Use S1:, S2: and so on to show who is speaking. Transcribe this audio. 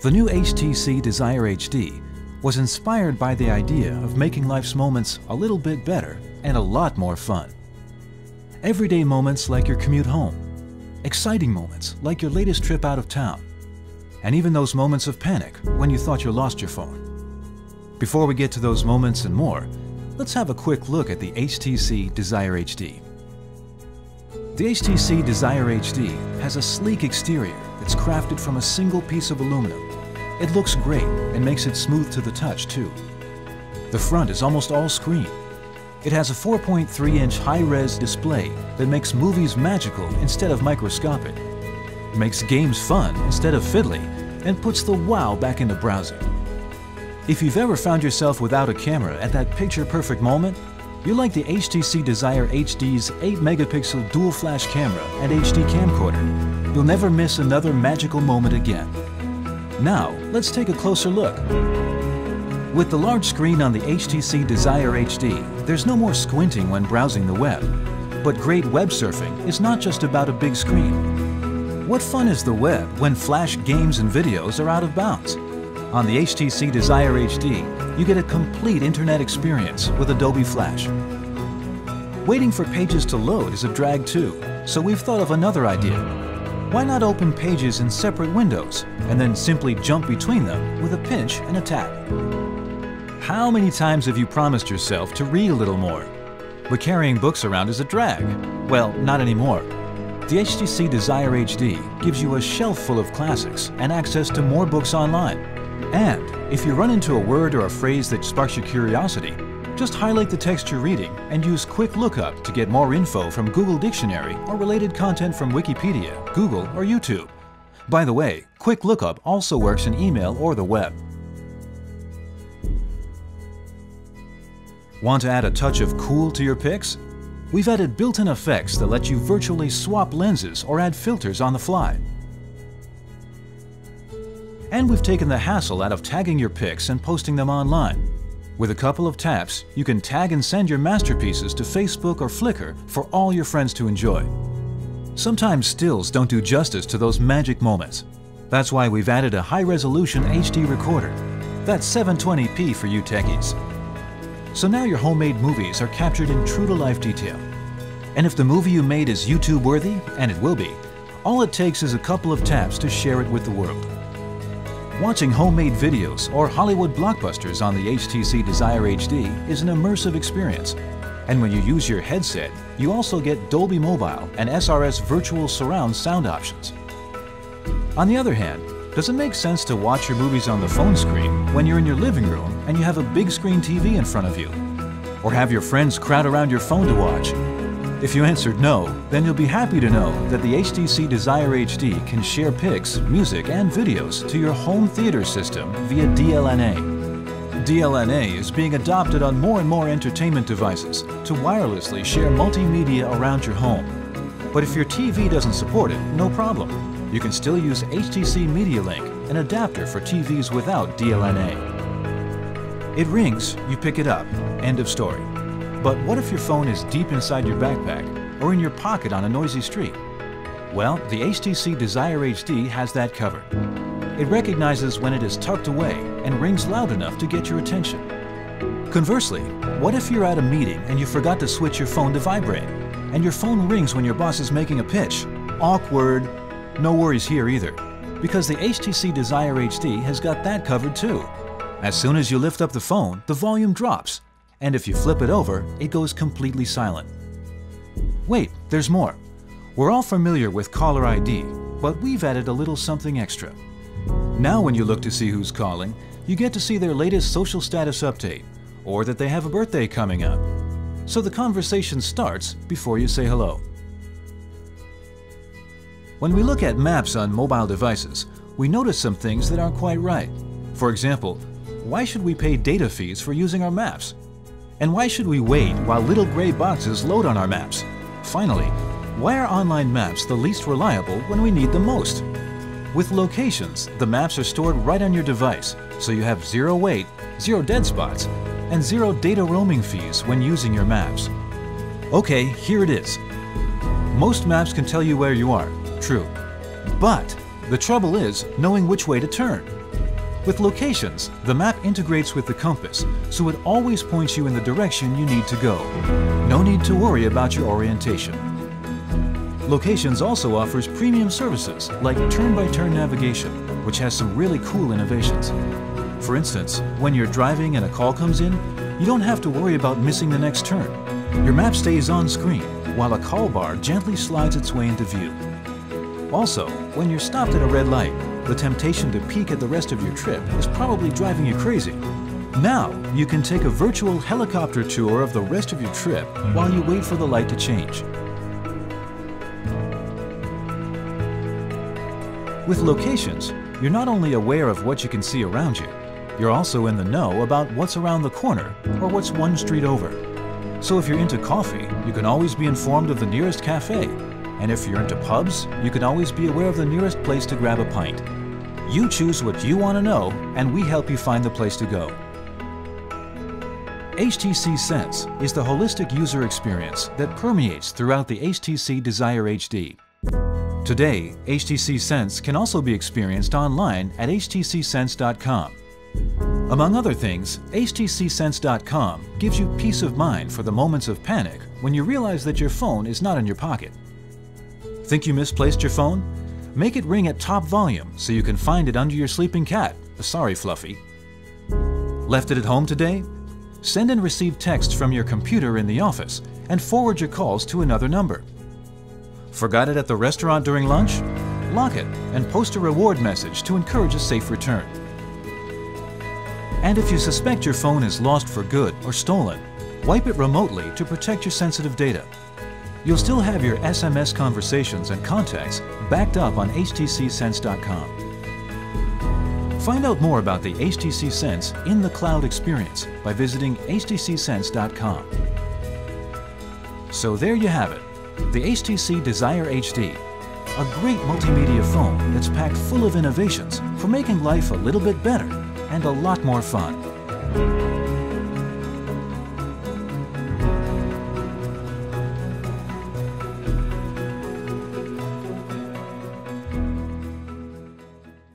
S1: The new HTC Desire HD was inspired by the idea of making life's moments a little bit better and a lot more fun. Everyday moments like your commute home, exciting moments like your latest trip out of town, and even those moments of panic when you thought you lost your phone. Before we get to those moments and more, let's have a quick look at the HTC Desire HD. The HTC Desire HD has a sleek exterior that's crafted from a single piece of aluminum. It looks great and makes it smooth to the touch too. The front is almost all screen. It has a 4.3-inch high-res display that makes movies magical instead of microscopic, makes games fun instead of fiddly, and puts the wow back into browsing. If you've ever found yourself without a camera at that picture-perfect moment, you like the HTC Desire HD's 8-megapixel dual-flash camera and HD camcorder. You'll never miss another magical moment again. Now, let's take a closer look. With the large screen on the HTC Desire HD, there's no more squinting when browsing the web. But great web surfing is not just about a big screen. What fun is the web when flash games and videos are out of bounds? On the HTC Desire HD, you get a complete internet experience with Adobe Flash. Waiting for pages to load is a drag too, so we've thought of another idea. Why not open pages in separate windows and then simply jump between them with a pinch and a tap? How many times have you promised yourself to read a little more? But carrying books around is a drag. Well, not anymore. The HTC Desire HD gives you a shelf full of classics and access to more books online. And if you run into a word or a phrase that sparks your curiosity, just highlight the text you're reading and use Quick Lookup to get more info from Google Dictionary or related content from Wikipedia, Google, or YouTube. By the way, Quick Lookup also works in email or the web. Want to add a touch of cool to your pics? We've added built-in effects that let you virtually swap lenses or add filters on the fly. And we've taken the hassle out of tagging your pics and posting them online. With a couple of taps, you can tag and send your masterpieces to Facebook or Flickr for all your friends to enjoy. Sometimes stills don't do justice to those magic moments. That's why we've added a high-resolution HD recorder. That's 720p for you techies. So now your homemade movies are captured in true-to-life detail. And if the movie you made is YouTube-worthy, and it will be, all it takes is a couple of taps to share it with the world. Watching homemade videos or Hollywood blockbusters on the HTC Desire HD is an immersive experience. And when you use your headset, you also get Dolby Mobile and SRS Virtual Surround sound options. On the other hand, does it make sense to watch your movies on the phone screen when you're in your living room and you have a big screen TV in front of you? Or have your friends crowd around your phone to watch? If you answered no, then you'll be happy to know that the HTC Desire HD can share pics, music, and videos to your home theater system via DLNA. DLNA is being adopted on more and more entertainment devices to wirelessly share multimedia around your home. But if your TV doesn't support it, no problem. You can still use HTC Media Link, an adapter for TVs without DLNA. It rings, you pick it up. End of story. But what if your phone is deep inside your backpack or in your pocket on a noisy street? Well, the HTC Desire HD has that covered. It recognizes when it is tucked away and rings loud enough to get your attention. Conversely, what if you're at a meeting and you forgot to switch your phone to vibrate, and your phone rings when your boss is making a pitch? Awkward. No worries here either, because the HTC Desire HD has got that covered too. As soon as you lift up the phone, the volume drops. And if you flip it over, it goes completely silent. Wait, there's more. We're all familiar with caller ID, but we've added a little something extra. Now when you look to see who's calling, you get to see their latest social status update, or that they have a birthday coming up. So the conversation starts before you say hello. When we look at maps on mobile devices, we notice some things that aren't quite right. For example, why should we pay data fees for using our maps? And why should we wait while little gray boxes load on our maps? Finally, why are online maps the least reliable when we need them most? With locations, the maps are stored right on your device, so you have zero wait, zero dead spots, and zero data roaming fees when using your maps. Okay, here it is. Most maps can tell you where you are, true. But the trouble is knowing which way to turn. With locations, the map integrates with the compass, so it always points you in the direction you need to go. No need to worry about your orientation. Locations also offers premium services like turn-by-turn navigation, which has some really cool innovations. For instance, when you're driving and a call comes in, you don't have to worry about missing the next turn. Your map stays on screen, while a call bar gently slides its way into view. Also, when you're stopped at a red light, the temptation to peek at the rest of your trip is probably driving you crazy. Now, you can take a virtual helicopter tour of the rest of your trip while you wait for the light to change. With locations, you're not only aware of what you can see around you, you're also in the know about what's around the corner or what's one street over. So if you're into coffee, you can always be informed of the nearest cafe. And if you're into pubs, you can always be aware of the nearest place to grab a pint. You choose what you want to know, and we help you find the place to go. HTC Sense is the holistic user experience that permeates throughout the HTC Desire HD. Today, HTC Sense can also be experienced online at htcsense.com. Among other things, htcsense.com gives you peace of mind for the moments of panic when you realize that your phone is not in your pocket. Think you misplaced your phone? Make it ring at top volume so you can find it under your sleeping cat. Sorry, Fluffy. Left it at home today? Send and receive texts from your computer in the office and forward your calls to another number. Forgot it at the restaurant during lunch? Lock it and post a reward message to encourage a safe return. And if you suspect your phone is lost for good or stolen, wipe it remotely to protect your sensitive data. You'll still have your SMS conversations and contacts backed up on htcsense.com. Find out more about the HTC Sense in the cloud experience by visiting htcsense.com. So there you have it, the HTC Desire HD, a great multimedia phone that's packed full of innovations for making life a little bit better and a lot more fun.